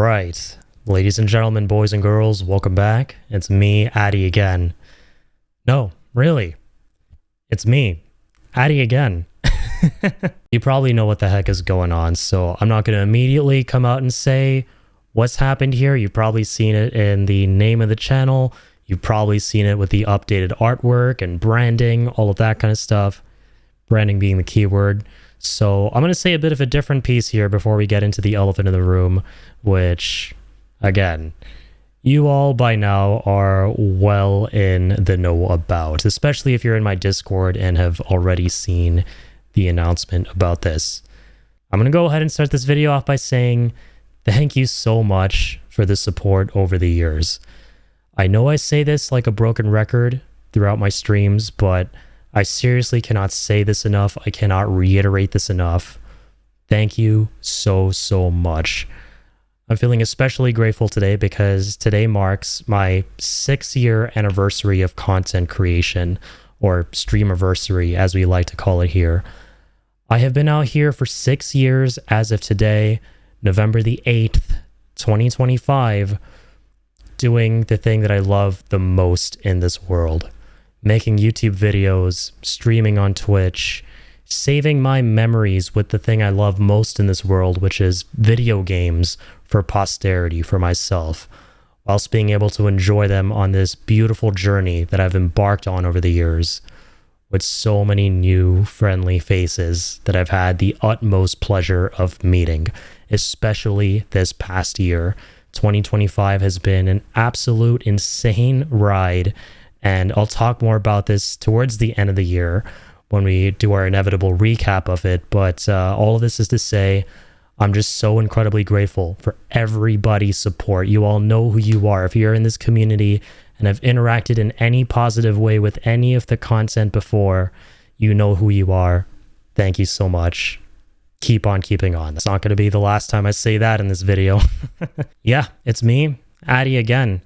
right. Ladies and gentlemen, boys and girls, welcome back. It's me, AdiAgain. No, really. It's me, AdiAgain. You probably know what the heck is going on, so I'm not going to immediately come out and say what's happened here. You've probably seen it in the name of the channel. You've probably seen it with the updated artwork and branding, all of that kind of stuff. Branding being the keyword. So I'm going to say a bit of a different piece here before we get into the elephant in the room, which, again, you all by now are well in the know about, especially if you're in my Discord and have already seen the announcement about this. I'm going to go ahead and start this video off by saying thank you so much for the support over the years. I know I say this like a broken record throughout my streams, but I seriously cannot say this enough. I cannot reiterate this enough. Thank you so much. I'm feeling especially grateful today because today marks my 6-year anniversary of content creation, or streamiversary as we like to call it here. I have been out here for 6 years as of today, November the 8th, 2025, doing the thing that I love the most in this world. Making YouTube videos, streaming on Twitch, saving my memories with the thing I love most in this world, which is video games for posterity, for myself, whilst being able to enjoy them on this beautiful journey that I've embarked on over the years, with so many new friendly faces that I've had the utmost pleasure of meeting, especially this past year. 2025 has been an absolute insane ride, and I'll talk more about this towards the end of the year when we do our inevitable recap of it. But all of this is to say, I'm just so incredibly grateful for everybody's support. You all know who you are. If you're in this community and have interacted in any positive way with any of the content before, you know who you are. Thank you so much. Keep on keeping on. That's not going to be the last time I say that in this video. Yeah, it's me, AdiAgain.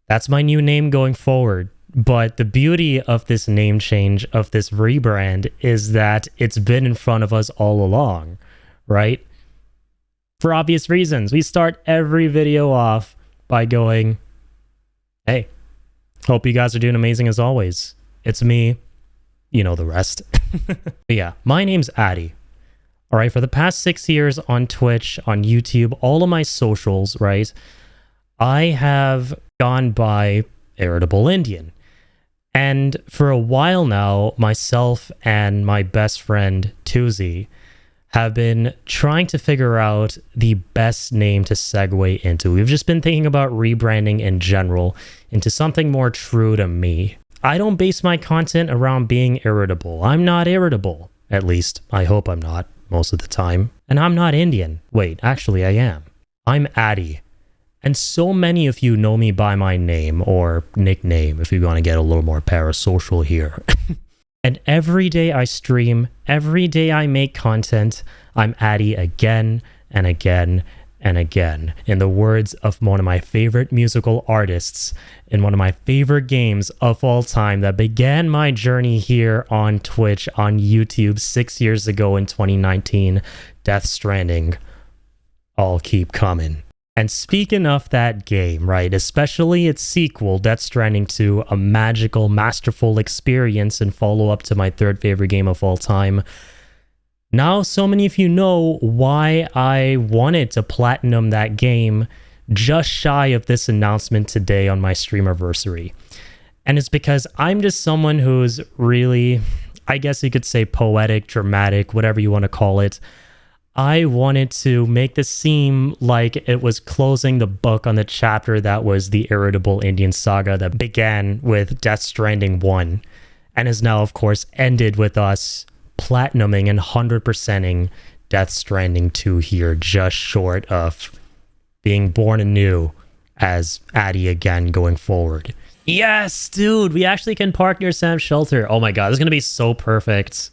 That's my new name going forward. But the beauty of this name change, of this rebrand, is that it's been in front of us all along, right? For obvious reasons. We start every video off by going, hey, hope you guys are doing amazing as always. It's me. You know the rest. But yeah, my name's Adi. All right, for the past 6 years on Twitch, on YouTube, all of my socials, right, I have gone by Irritable Indian. And for a while now, myself and my best friend, Tuzi, have been trying to figure out the best name to segue into. We've just been thinking about rebranding in general into something more true to me. I don't base my content around being irritable. I'm not irritable. At least, I hope I'm not most of the time. And I'm not Indian. Wait, actually I am. I'm Adi. And so many of you know me by my name, or nickname, if you want to get a little more parasocial here. And every day I stream, every day I make content, I'm Adi again and again and again. In the words of one of my favorite musical artists in one of my favorite games of all time that began my journey here on Twitch, on YouTube 6 years ago in 2019, Death Stranding. I'll keep coming. And speaking of that game, right, especially its sequel, Death Stranding 2, a magical, masterful experience and follow-up to my third favorite game of all time. Now, so many of you know why I wanted to platinum that game just shy of this announcement today on my streamiversary. And it's because I'm just someone who's really, I guess you could say poetic, dramatic, whatever you want to call it. I wanted to make this seem like it was closing the book on the chapter that was the Irritable Indian saga that began with Death Stranding 1 and is now, of course, ended with us platinuming and 100%ing Death Stranding 2 here, just short of being born anew as AdiAgain going forward. Yes, dude, we actually can park near Sam's shelter. Oh my god, this is going to be so perfect.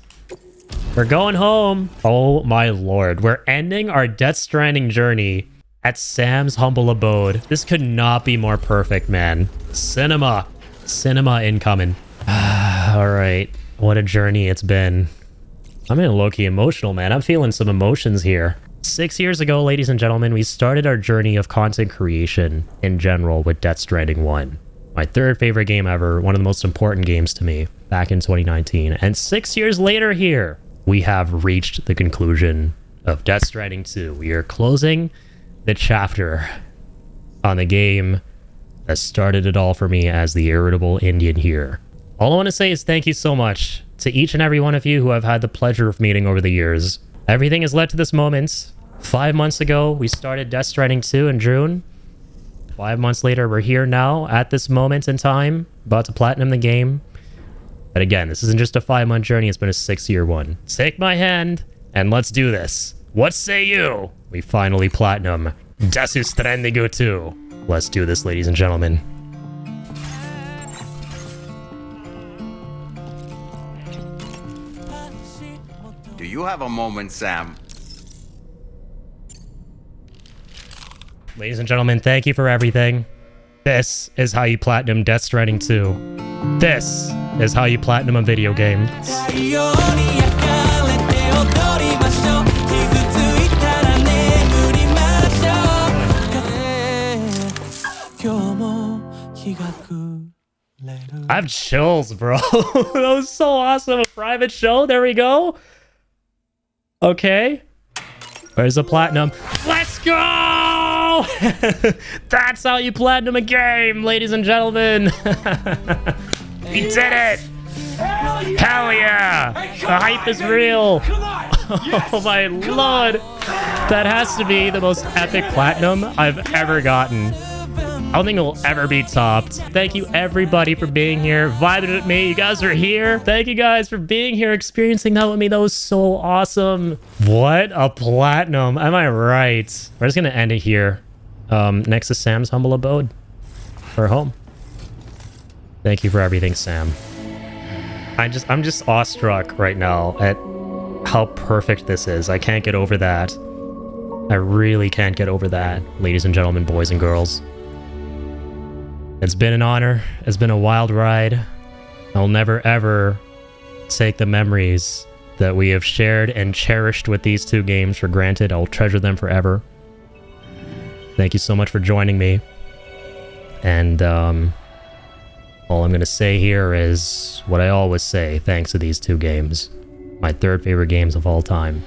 We're going home. Oh my lord. We're ending our Death Stranding journey at Sam's humble abode. This could not be more perfect, man. Cinema. Cinema incoming. All right. What a journey it's been. I'm in low-key emotional, man. I'm feeling some emotions here. 6 years ago, ladies and gentlemen, we started our journey of content creation in general with Death Stranding 1. My third favorite game ever, one of the most important games to me, back in 2019. And 6 years later here, we have reached the conclusion of Death Stranding 2. We are closing the chapter on the game that started it all for me as the irritable Indian here. All I want to say is thank you so much to each and every one of you who I've had the pleasure of meeting over the years. Everything has led to this moment. 5 months ago, we started Death Stranding 2 in June. 5 months later, we're here now at this moment in time, about to platinum the game. But again, this isn't just a 5-month journey, it's been a 6-year one. Take my hand, and let's do this. What say you? We finally platinum Death Stranding 2. Let's do this, ladies and gentlemen. Do you have a moment, Sam? Ladies and gentlemen, thank you for everything. This is how you platinum Death Stranding 2. This is how you platinum a video game. I have chills, bro. That was so awesome. A private show. There we go. Okay. Where's the platinum? Let's go! That's how you platinum a game, ladies and gentlemen. We did it! Hell yeah! The hype is real. Oh my lord. That has to be the most epic platinum I've ever gotten. I don't think it will ever be topped. Thank you everybody for being here, vibing with me. You guys are here. Thank you guys for being here, experiencing that with me. That was so awesome. What a platinum. Am I right? We're just gonna end it here. Next to Sam's humble abode. Or home. Thank you for everything, Sam. I'm just awestruck right now at how perfect this is. I can't get over that. I really can't get over that, ladies and gentlemen, boys and girls. It's been an honor. It's been a wild ride. I'll never ever take the memories that we have shared and cherished with these two games for granted. I'll treasure them forever. Thank you so much for joining me. And all I'm going to say here is what I always say thanks to these two games. My third favorite games of all time.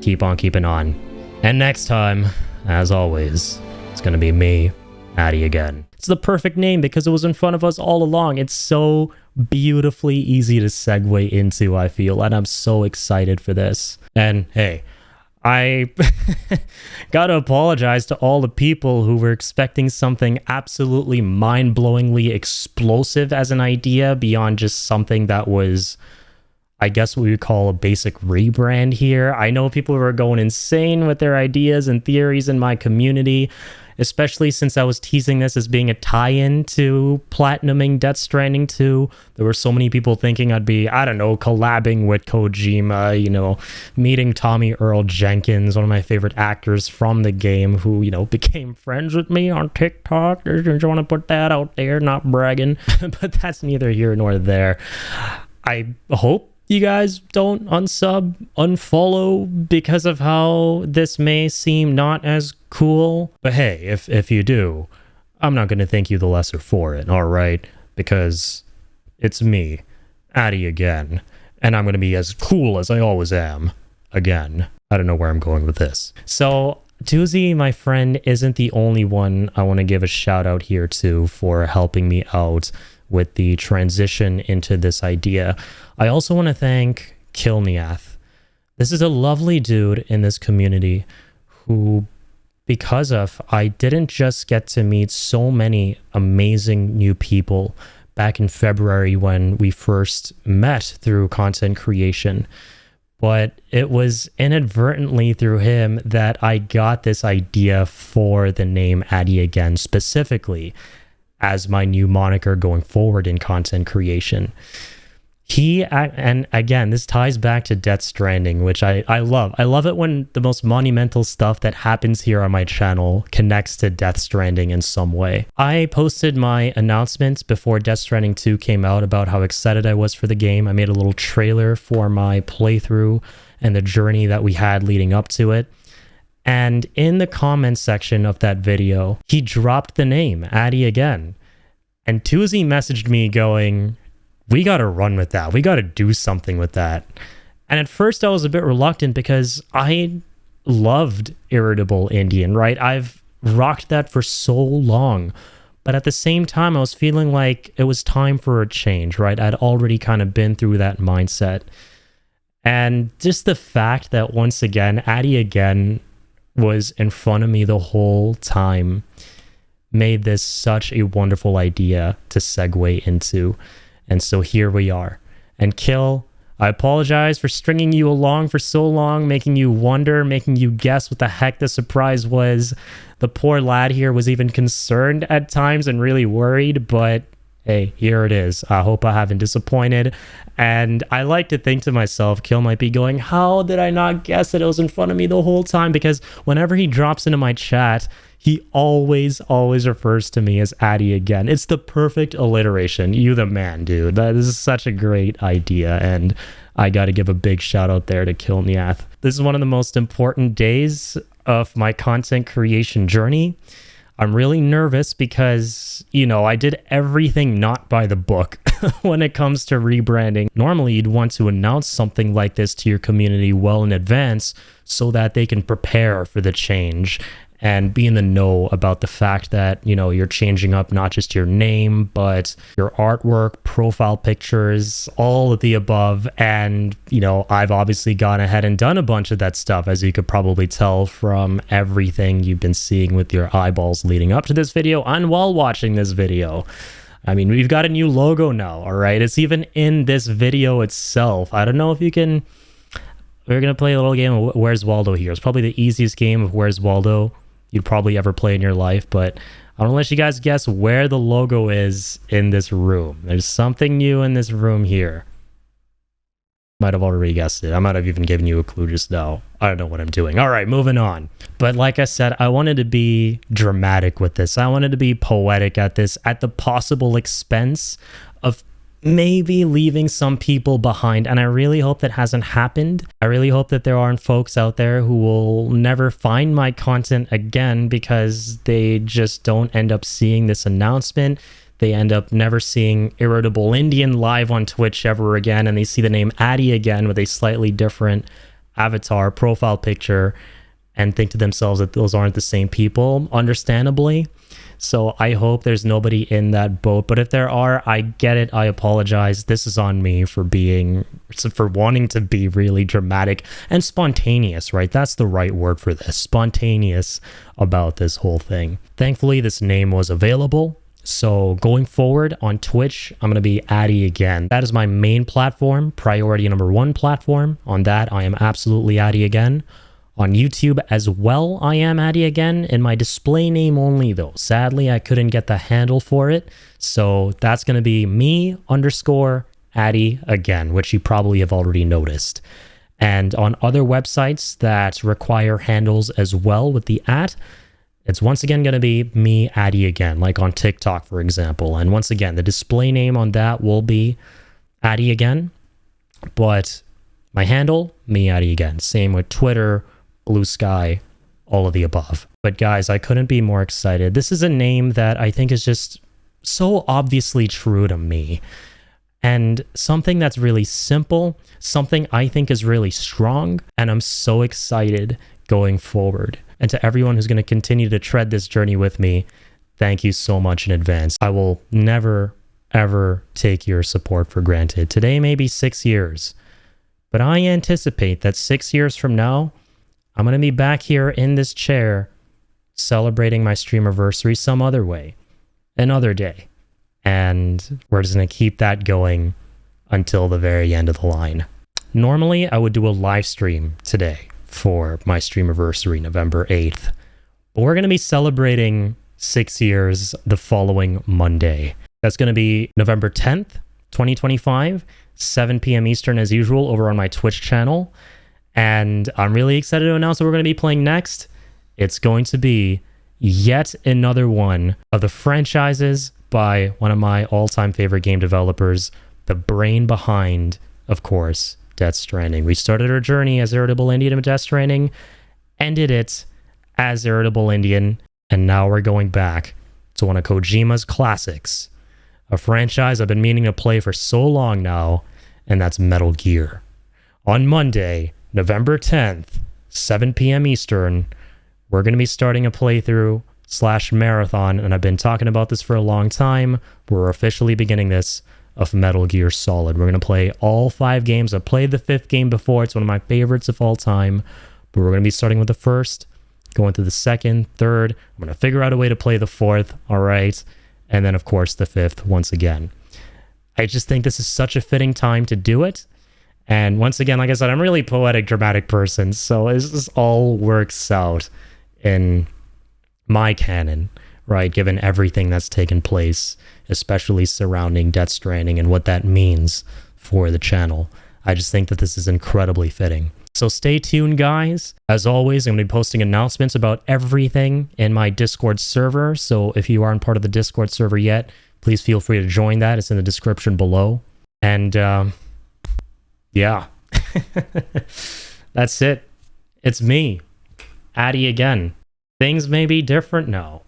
Keep on keeping on. And next time, as always, it's going to be me, AdiAgain. It's the perfect name because it was in front of us all along. It's so beautifully easy to segue into, I feel, and I'm so excited for this. And hey, I gotta apologize to all the people who were expecting something absolutely mind-blowingly explosive as an idea beyond just something that was, I guess what we would call a basic rebrand here. I know people were going insane with their ideas and theories in my community, especially since I was teasing this as being a tie-in to platinuming Death Stranding 2. There were so many people thinking I'd be, I don't know, collabing with Kojima, you know, meeting Tommy Earl Jenkins, one of my favorite actors from the game, who, you know, became friends with me on TikTok. I just want to put that out there, not bragging, but that's neither here nor there. I hope you guys don't unsub, unfollow because of how this may seem not as cool. But hey, if you do, I'm not going to thank you the lesser for it, all right? Because it's me, AdiAgain, and I'm going to be as cool as I always am. Again, I don't know where I'm going with this. So Doozy, my friend, isn't the only one I want to give a shout out here to for helping me out with the transition into this idea. I also want to thank Kilniath. This is a lovely dude in this community who, because of, I didn't just get to meet so many amazing new people back in February when we first met through content creation, but it was inadvertently through him that I got this idea for the name AdiAgain specifically as my new moniker going forward in content creation. And again, this ties back to Death Stranding, which I love. I love it when the most monumental stuff that happens here on my channel connects to Death Stranding in some way. I posted my announcements before Death Stranding 2 came out about how excited I was for the game. I made a little trailer for my playthrough and the journey that we had leading up to it. And in the comments section of that video, he dropped the name AdiAgain. And Tuzi messaged me going, we got to run with that. We got to do something with that. And at first I was a bit reluctant because I loved Irritable Indian, right? I've rocked that for so long. But at the same time, I was feeling like it was time for a change, right? I'd already kind of been through that mindset. And just the fact that once again, AdiAgain was in front of me the whole time made this such a wonderful idea to segue into. And so here we are. And Kill, I apologize for stringing you along for so long, making you wonder, making you guess what the heck the surprise was. The poor lad here was even concerned at times and really worried, but hey, here it is. I hope I haven't disappointed. And I like to think to myself, Kill might be going, how did I not guess that it was in front of me the whole time? Because whenever he drops into my chat, he always refers to me as AdiAgain. It's the perfect alliteration. You the man, dude. That is such a great idea. And I got to give a big shout out there to Kill Nyath. This is one of the most important days of my content creation journey. I'm really nervous because, you know, I did everything not by the book when it comes to rebranding. Normally, you'd want to announce something like this to your community well in advance so that they can prepare for the change and be in the know about the fact that, you know, you're changing up not just your name, but your artwork, profile pictures, all of the above. And, you know, I've obviously gone ahead and done a bunch of that stuff, as you could probably tell from everything you've been seeing with your eyeballs leading up to this video and while watching this video. I mean, we've got a new logo now, all right? It's even in this video itself. I don't know if you can... We're going to play a little game of Where's Waldo here. It's probably the easiest game of Where's Waldo you'd probably ever play in your life, but I don't let you guys guess where the logo is in this room. There's something new in this room here. Might have already guessed it. I might have even given you a clue just now. I don't know what I'm doing. All right, moving on. But like I said, I wanted to be dramatic with this. I wanted to be poetic at this, at the possible expense of maybe leaving some people behind. And I really hope that hasn't happened. I really hope that there aren't folks out there who will never find my content again because they just don't end up seeing this announcement. They end up never seeing Irritable Indian live on Twitch ever again, and they see the name AdiAgain with a slightly different avatar profile picture and think to themselves that those aren't the same people, understandably. So I hope there's nobody in that boat. But if there are, I get it. I apologize. This is on me for wanting to be really dramatic and spontaneous, right? That's the right word for this. Spontaneous about this whole thing. Thankfully, this name was available. So going forward on Twitch, I'm going to be AdiAgain. That is my main platform, priority number one platform. On that, I am absolutely AdiAgain. On YouTube as well, I am AdiAgain in my display name only though. Sadly, I couldn't get the handle for it. So that's going to be me_AdiAgain, which you probably have already noticed. And on other websites that require handles as well with the @ it's once again going to be me AdiAgain, like on TikTok, for example. And once again, the display name on that will be AdiAgain, but my handle, me AdiAgain. Same with Twitter, Blue Sky, all of the above. But guys, I couldn't be more excited. This is a name that I think is just so obviously true to me. And something that's really simple, something I think is really strong, and I'm so excited going forward. And to everyone who's going to continue to tread this journey with me, thank you so much in advance. I will never, ever take your support for granted. Today may be 6 years, but I anticipate that 6 years from now, I'm going to be back here in this chair celebrating my streamiversary some other way, another day. And we're just going to keep that going until the very end of the line. Normally, I would do a live stream today for my streamiversary, November 8th. But we're going to be celebrating 6 years the following Monday. That's going to be November 10th, 2025, 7 p.m. Eastern as usual over on my Twitch channel. And I'm really excited to announce what we're going to be playing next. It's going to be yet another one of the franchises by one of my all-time favorite game developers, the brain behind, of course, Death Stranding. We started our journey as Irritable Indian of Death Stranding, ended it as Irritable Indian, and now we're going back to one of Kojima's classics, a franchise I've been meaning to play for so long now, and that's Metal Gear. On Monday, November 10th, 7 p.m. Eastern, we're going to be starting a playthrough / marathon, and I've been talking about this for a long time, but we're officially beginning this, of Metal Gear Solid. We're going to play all 5 games. I've played the 5th game before. It's one of my favorites of all time, but we're going to be starting with the 1st, going through the 2nd, 3rd. I'm going to figure out a way to play the 4th, all right? And then, of course, the 5th once again. I just think this is such a fitting time to do it. And once again, like I said, I'm a really poetic, dramatic person, so this all works out in my canon, right? Given everything that's taken place, especially surrounding Death Stranding and what that means for the channel. I just think that this is incredibly fitting. So stay tuned, guys. As always, I'm going to be posting announcements about everything in my Discord server. So if you aren't part of the Discord server yet, please feel free to join that. It's in the description below. And yeah, that's it. It's me, AdiAgain. Things may be different now.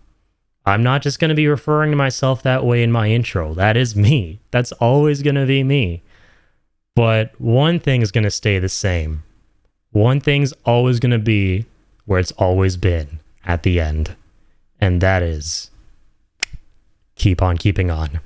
I'm not just going to be referring to myself that way in my intro. That is me. That's always going to be me. But one thing is going to stay the same. One thing's always going to be where it's always been at the end. And that is, keep on keeping on.